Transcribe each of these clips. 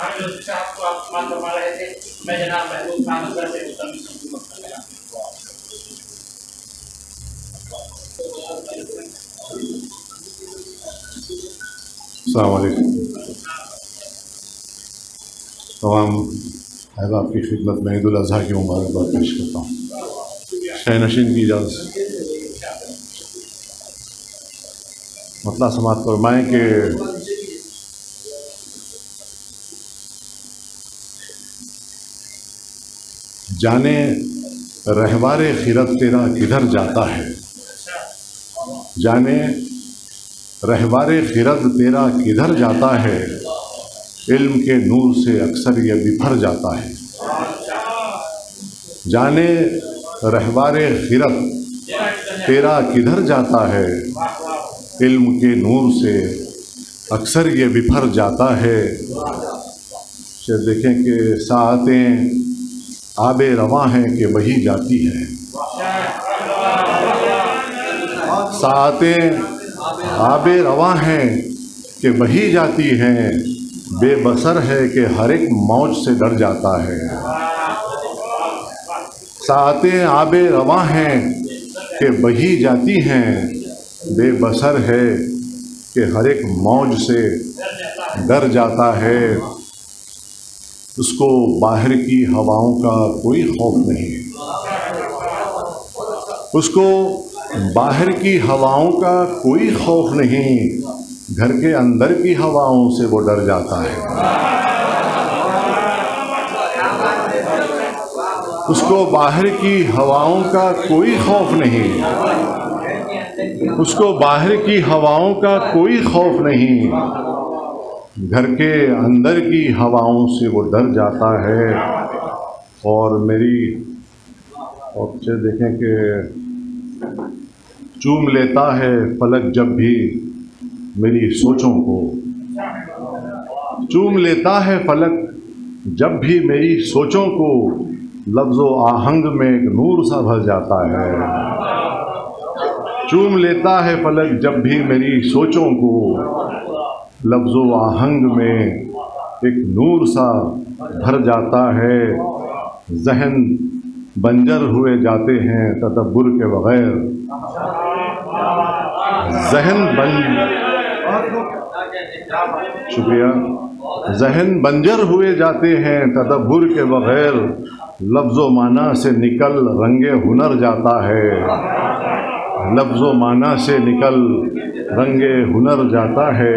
साहब को आप मान फरमा रहे थे। मैं जनाब महबूब खान अजहर से अस्सलाम वालेकुम। तमाम अहबाब की खिदमत में ईद उल अज़हा की मुबारकबाद पेश करता हूँ। शहनशीन की इजाज़त मतलब समात फरमाएँ कि जाने रहवारे खिरत तेरा किधर जाता है, जाने रहवारे खिरत तेरा किधर जाता है, इल्म के नूर से अक्सर ये बिफर जाता है। जाने रहवारे खिरत तेरा किधर जाता है, इल्म के नूर से अक्सर ये बिफर जाता है। देखें कि साअतें आबे रवां हैं कि बही जाती है, साअतें आबे रवां हैं कि बही जाती हैं, बेबसर है कि हर एक मौज से डर जाता है। साअतें आबे रवां हैं कि बही जाती हैं, बेबसर है कि हर एक मौज से डर जाता है। उसको बाहर की हवाओं का कोई खौफ नहीं, उसको बाहर की हवाओं का कोई खौफ नहीं, घर के अंदर की हवाओं से वो डर जाता है। उसको बाहर की हवाओं का कोई खौफ नहीं, उसको बाहर की हवाओं का कोई खौफ नहीं, घर के अंदर की हवाओं से वो डर जाता है। और मेरी और देखें कि चूम लेता है फलक जब भी मेरी सोचों को, चूम लेता है फलक जब भी मेरी सोचों को, लफ्ज़ो आहंग में एक नूर सा भर जाता है। चूम लेता है फलक जब भी मेरी सोचों को, लफ्ज़ो आहंग में एक नूर सा भर जाता है। जहन बंजर हुए जाते हैं तदब्बुर के बग़ैर, शुक्रिया। जहन बंजर हुए जाते हैं तदब्बुर के बग़ैर, लफ्ज़ो माना से निकल रंगे हुनर जाता है, लफ्ज़ो माना से निकल रंगे हुनर जाता है।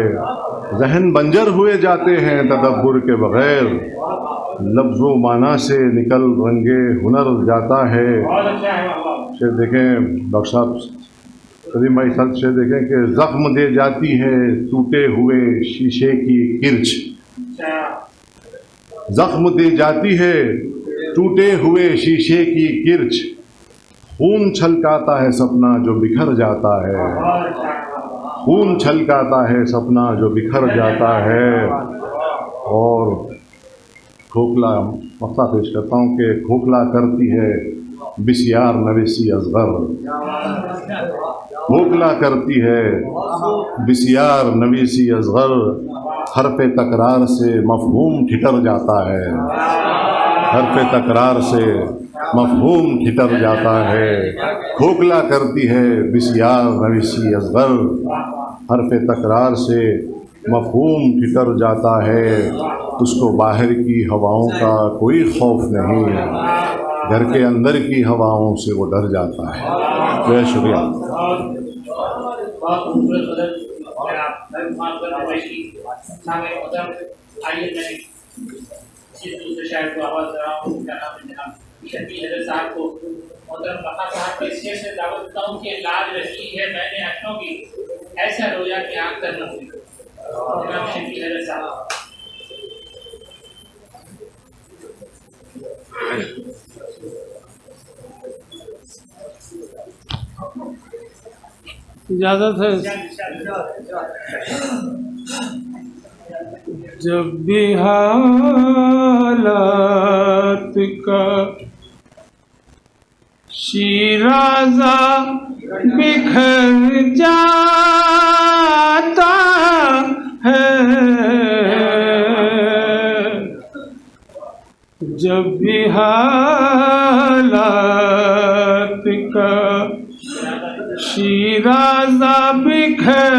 जहन बंजर हुए जाते हैं तदब्बुर के बग़ैर, लफ्ज़ो माना से निकल रंगे हुनर जाता है। शेर देखें डॉक्टर साहब करीम भाई साहब, शेर देखें कि ज़ख्म दे जाती है टूटे हुए शीशे की किरच, ज़ख्म दे जाती है टूटे हुए शीशे की किरच, खून छलकाता है सपना जो बिखर जाता है, खून छलकाता है सपना जो बिखर जाता है। और खोखला मक्ता पेश करता हूँ कि खोखला करती है बिस्यार नवेसी असग़र, खोखला करती है बिस्यार नवेसी असग़र, हरफ़े तकरार से मफ़हूम ठिठर जाता है, हरफ़े तकरार से मफ़हूम ठिठर जाता है। खोखला करती है बिस्यार नवेसी असग़र, हरफ़े तकरार से मफ़हूम ठिठर जाता है। उसको बाहर की हवाओं का कोई खौफ नहीं, घर के अंदर की हवाओं से वो डर जाता है। बहुत शुक्रिया। दूसरे शायर को आवाज़ दे रहा हूँ, उनका नाम है जनाब शकील हज़रत साहब को। मोहतरम बका साहब के शेर से दावत देता हूँ कि लाज रखी है मैंने आँखों की, ऐसा रोया कि आँख तर न हुई। जनाब शकील हज़रत साहब। इजाज़त है। जब भी हालात का शीराज़ा बिखर जाता है, जब भी हालात का शीराज़ा बिखर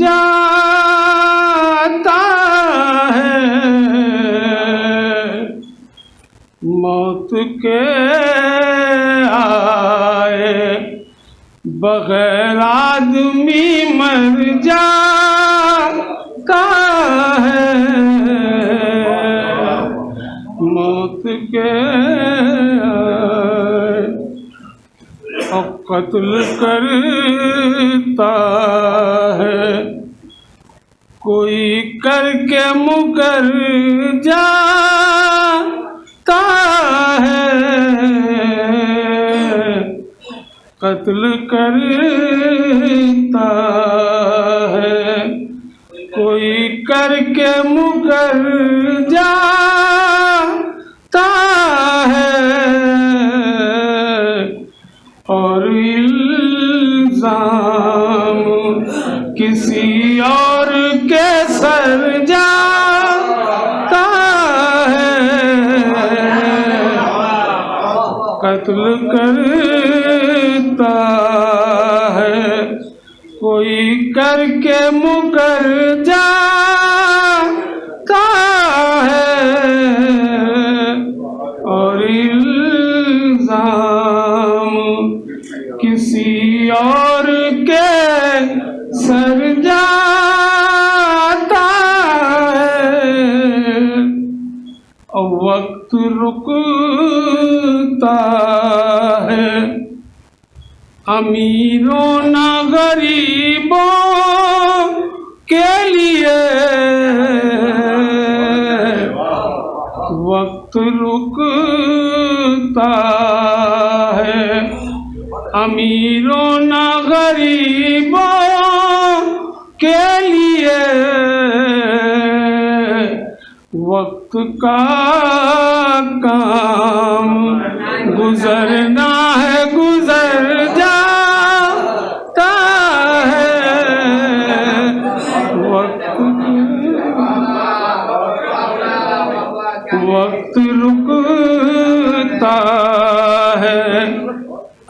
जाता है, मौत के आए बगैर आदमी मर जाता है, मौत के आए और कत्ल करता है कोई करके मुकर जाता है, कत्ल करता है कोई करके मुकर जाता है, और इल्जाम किसी और के सर जाता है, कत्ल करता है कोई करके मुकर जाता है, और इल्जाम किसी और के सर जाता है, और वक्त रुकता है अमीरों न गरीबों के लिए, वक्त रुकता है अमीरों न गरीबों के लिए, वक्त का काम गुजरना है गुजर जाता है, वक्त रुकता है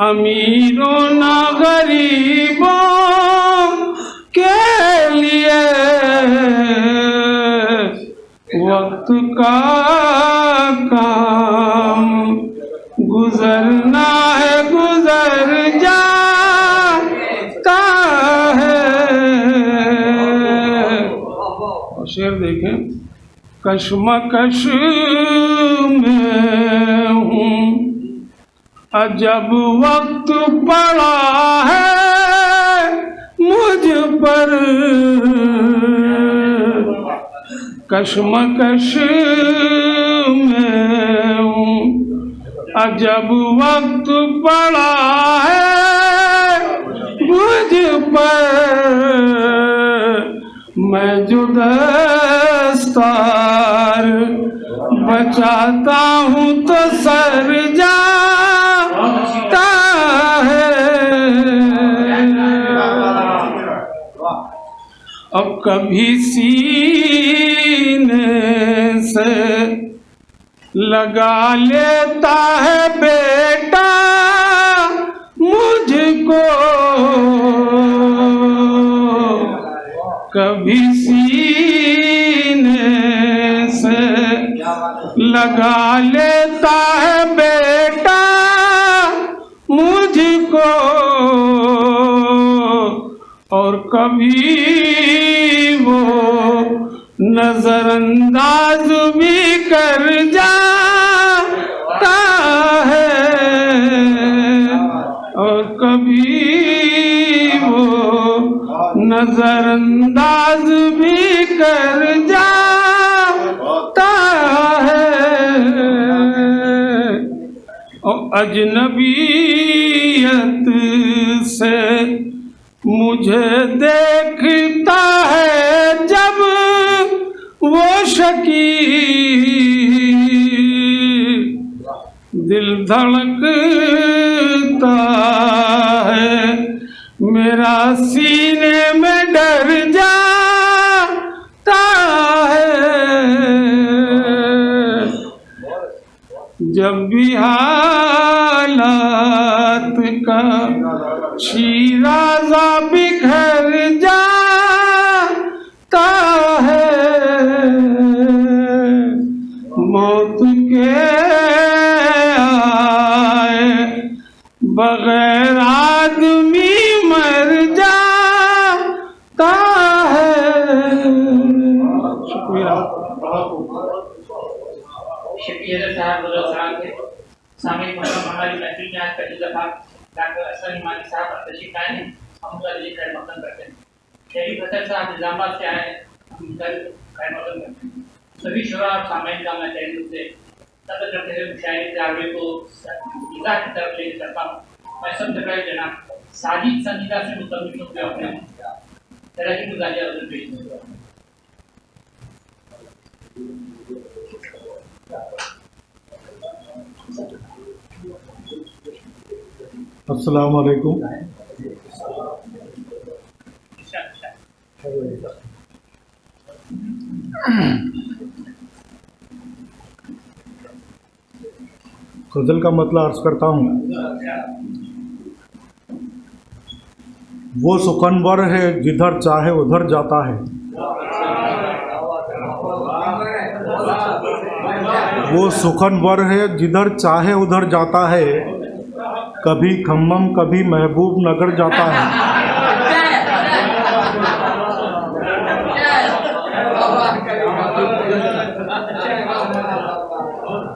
अमीरों न गरीबों के लिए, वक्त का काम गुजरना है गुजर जाता है। और शेर देखें, कश्मकश में हूँ अजब वक्त पड़ा है मुझ पर, कश्मकश में हूँ अजब वक्त पड़ा है मुझ पर, मैं जो दस्तार बचाता हूँ तो सर जाता है, अब कभी सीने से लगा लेता है बेटा मुझको, कभी सीने से लगा लेता है बेटा मुझको, और कभी वो नजरअंदाज भी कर जाता है, और कभी वो नजरअंदाज भी कर जाता है, और अजनबीयत से मुझे देखता है जब वो शकीर, दिल धड़कता है मेरा सीने में डर जाता है, जब भी हालात का शीराज़ा बिखर जाता है, मौत के आए बगैर आदमी मर जाता है। शुक्रिया। शकील साहब के सामयिक हमारी महफिल में आज पहली दफा डॉक्टर असलम इमानी साहब तशरीफ लाए हैं। हम उनका दिली खैर मकदम करते हैं। शरीफ हसन साहब निजामाबाद से आए हैं, हम उनका खैर मकदम करते हैं। सभी शुरा और सामयिक का मैं तहरीर से कदर करते हुए मुशायरे दावे को इज़ा की तरफ लेकर चलता हूँ। मैं सबसे पहले जनाब साजिद संजीदा से मुतल्लिक़ होकर अपने तरह की गुजारिश और पेश करूँगा। अस्सलाम वालेकुम। गज़ल का मतलब अर्ज करता हूँ। वो सुखनवर है जिधर चाहे उधर जाता है, वो सुखनवर है जिधर चाहे उधर जाता है, कभी खम्मम कभी महबूब नगर जाता है।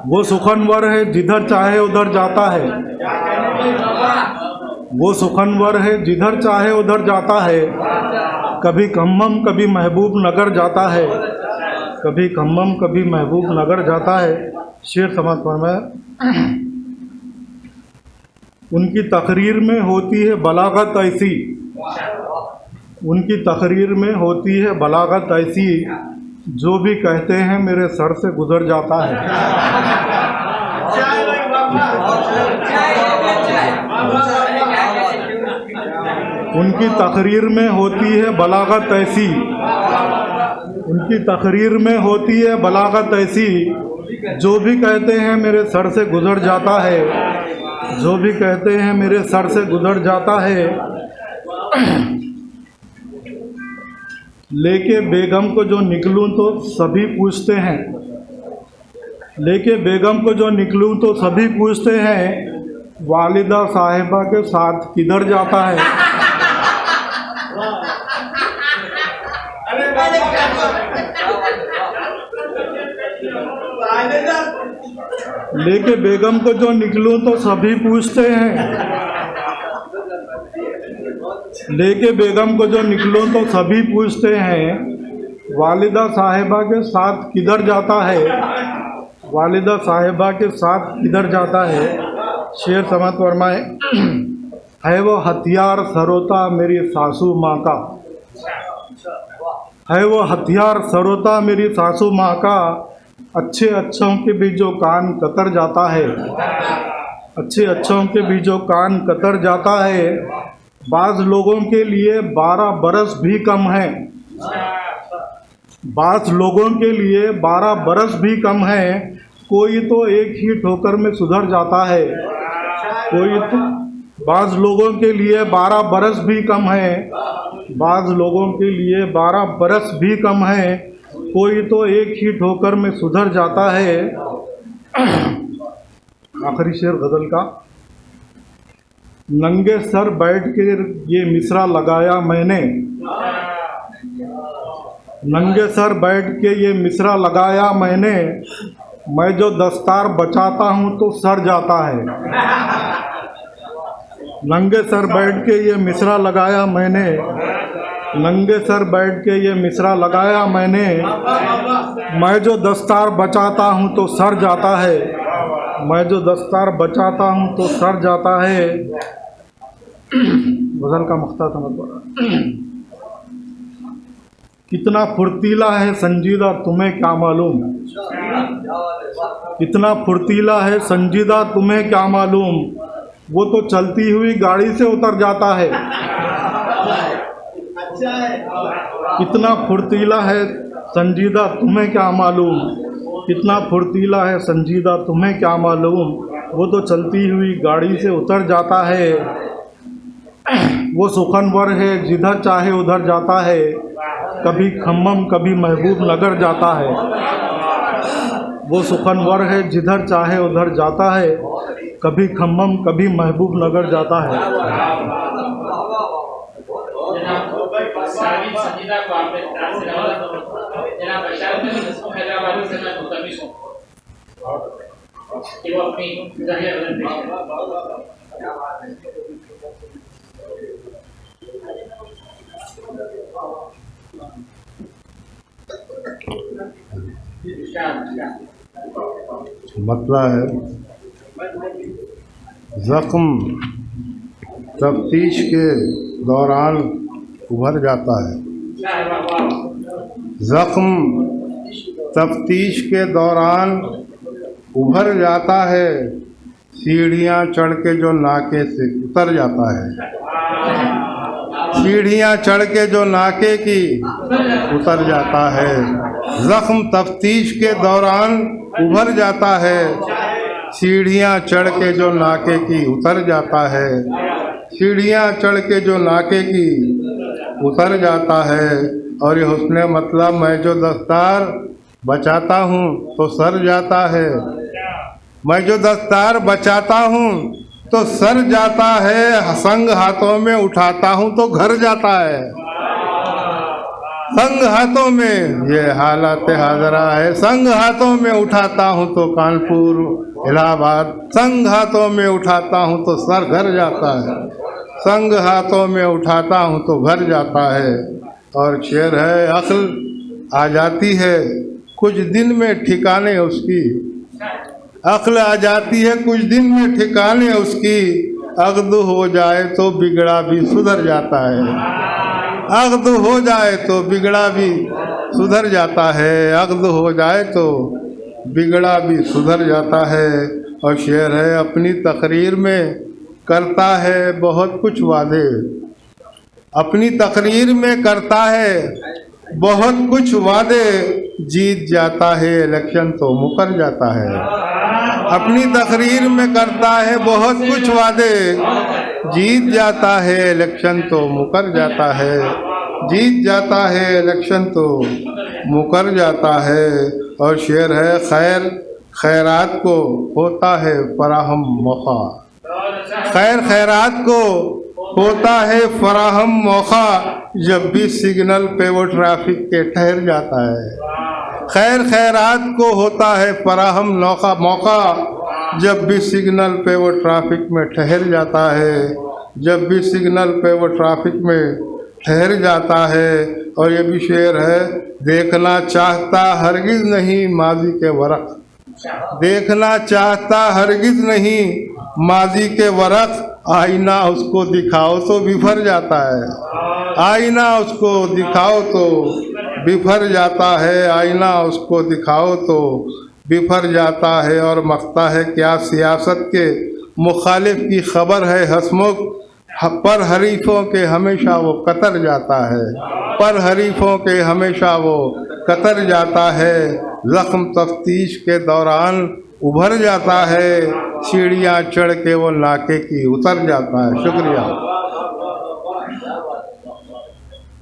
वो सुखनवर है जिधर चाहे उधर जाता है, वो सुखनवर है जिधर चाहे उधर जाता है, कभी खम्मम कभी महबूब नगर जाता है, कभी खम्मम कभी महबूब नगर जाता है। शेर समाज फरमाया। उनकी तकरीर में होती है बलागत ऐसी, उनकी तकरीर में होती है बलागत ऐसी, जो भी कहते हैं मेरे सर से गुजर जाता है। उनकी तकरीर में होती है बलागत ऐसी, उनकी तकरीर में होती है बलागत ऐसी, जो भी कहते हैं मेरे सर से गुजर जाता है, जो भी कहते हैं मेरे सर से गुजर जाता है। लेके बेगम को जो निकलूं तो सभी पूछते हैं, लेके बेगम को जो निकलूं तो सभी पूछते हैं, वालिदा साहिबा के साथ किधर जाता है। लेके बेगम को जो निकलूं तो सभी पूछते हैं, लेके बेगम को जो निकलूं तो सभी पूछते हैं, वालिदा साहिबा के साथ किधर जाता है, वालिदा साहिबा के साथ किधर जाता है। शेर समात फरमाए। है वो हथियार सरोता मेरी सासू माँ का, है वो हथियार सरोता मेरी सासू माँ का, अच्छे अच्छों के भी जो कान कतर जाता है, अच्छे अच्छों के भी जो कान कतर जाता है। बाज़ लोगों के लिए 12 बरस भी कम है, बाज़ लोगों के लिए 12 बरस भी कम है, कोई तो एक ही ठोकर में सुधर जाता है, कोई तो बाज़ लोगों के लिए 12 बरस भी कम है, बाज़ लोगों के लिए 12 बरस भी कम है, कोई तो एक ही ठोकर में सुधर जाता है। आखिरी शेर गज़ल का। नंगे सर बैठ के ये मिसरा लगाया मैंने, नंगे सर बैठ के ये मिसरा लगाया मैंने, मैं जो दस्तार बचाता हूँ तो सर जाता है। नंगे सर बैठ के ये मिसरा लगाया मैंने, नंगे सर बैठ के ये मिसरा लगाया मैंने, मैं जो दस्तार बचाता हूँ तो सर जाता है, मैं जो दस्तार बचाता हूँ तो सर जाता है। गज़ल का मख्ता समझ पड़ा। कितना फुर्तीला है संजीदा तुम्हें क्या मालूम, कितना फुर्तीला है संजीदा तुम्हें क्या मालूम, वो तो चलती हुई गाड़ी से उतर जाता है। कितना फुर्तीला है संजीदा तुम्हें क्या मालूम, कितना फुर्तीला है संजीदा तुम्हें क्या मालूम, वो तो चलती हुई गाड़ी से उतर जाता है। वो सुखनवर है जिधर चाहे उधर जाता है, कभी खम्मम कभी महबूब नगर जाता है। वो सुखनवर है जिधर चाहे उधर जाता है, कभी खम्मम कभी महबूब नगर जाता है। जनाब संजीदा को आपने ध्यान से नवाजा। जनाब बशारत हैदराबादी से मैं मुतमिस हूँ कि वो अपनी जरिया बदल मतला है ज़ख्म तफ्तीश के दौरान उभर जाता है। ज़ख्म तफ्तीश के दौरान उभर जाता है, सीढ़ियाँ चढ़ के जो नाके से उतर जाता है। सीढ़ियाँ चढ़ के जो नाके की उतर जाता है। ज़ख्म तफ्तीश के दौरान उभर जाता है, सीढ़ियाँ चढ़ के जो नाके की उतर जाता है। सीढ़ियाँ चढ़ के जो नाके की उतर जाता है। और ये हुस्न मतलब मैं जो दस्तार बचाता हूँ तो सर जाता है। मैं जो दस्तार बचाता हूँ तो सर जाता है, संग हाथों में उठाता हूँ तो घर जाता है। संग हाथों में ये हालत हाजरा है, संग हाथों में उठाता हूँ तो कानपुर इलाहाबाद, संग हाथों में उठाता हूँ तो सर घर जाता है। संग हाथों में उठाता हूँ तो घर जाता है। और शेर है अक्ल आ जाती है कुछ दिन में ठिकाने उसकी, अक्ल आ जाती है कुछ दिन में ठिकाने उसकी, अक़्द हो जाए तो बिगड़ा भी सुधर जाता है। अक़्द हो जाए तो बिगड़ा भी सुधर जाता है। अक़्द हो जाए तो बिगड़ा भी सुधर जाता है। और शेर है अपनी तकरीर में करता है बहुत कुछ वादे, अपनी तकरीर में करता है बहुत कुछ वादे, जीत जाता है इलेक्शन तो मुकर जाता है। अपनी तकरीर में करता है बहुत कुछ वादे, जीत जाता है इलेक्शन तो मुकर जाता है। जीत जाता है इलेक्शन तो मुकर जाता है। और शेर है खैर खैरात को होता है फराहम मौका, खैर खैरात को होता है फराहम मौका, जब भी सिग्नल पे वो ट्रैफिक के ठहर जाता है। खैर खैरात को होता है फराहम मौका, जब भी सिग्नल पे वो ट्रैफिक में ठहर जाता है। जब भी सिग्नल पे वो ट्रैफिक में ठहर जाता है। और ये भी शेर है देखना चाहता हरगिज़ नहीं माजी के वरक़, देखना चाहता हरगिज़ नहीं माजी के वरक़, आईना उसको दिखाओ तो बिफर जाता है। आईना उसको दिखाओ तो बिफर जाता है। आईना उसको दिखाओ तो बिफर जाता है। और मख्ता है क्या सियासत के मुखालिफ की खबर है हसमुख, पर हरीफों के हमेशा वो कतर जाता है। पर हरीफों के हमेशा वो कतर जाता है। ज़ख्म तफ्तीश के दौरान उभर जाता है, सीढ़ियाँ चढ़ के वो नाके की उतर जाता है। शुक्रिया।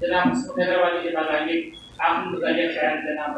जनाब हैदराबादी के बाद आगे आप मुझे ख्याल जनाब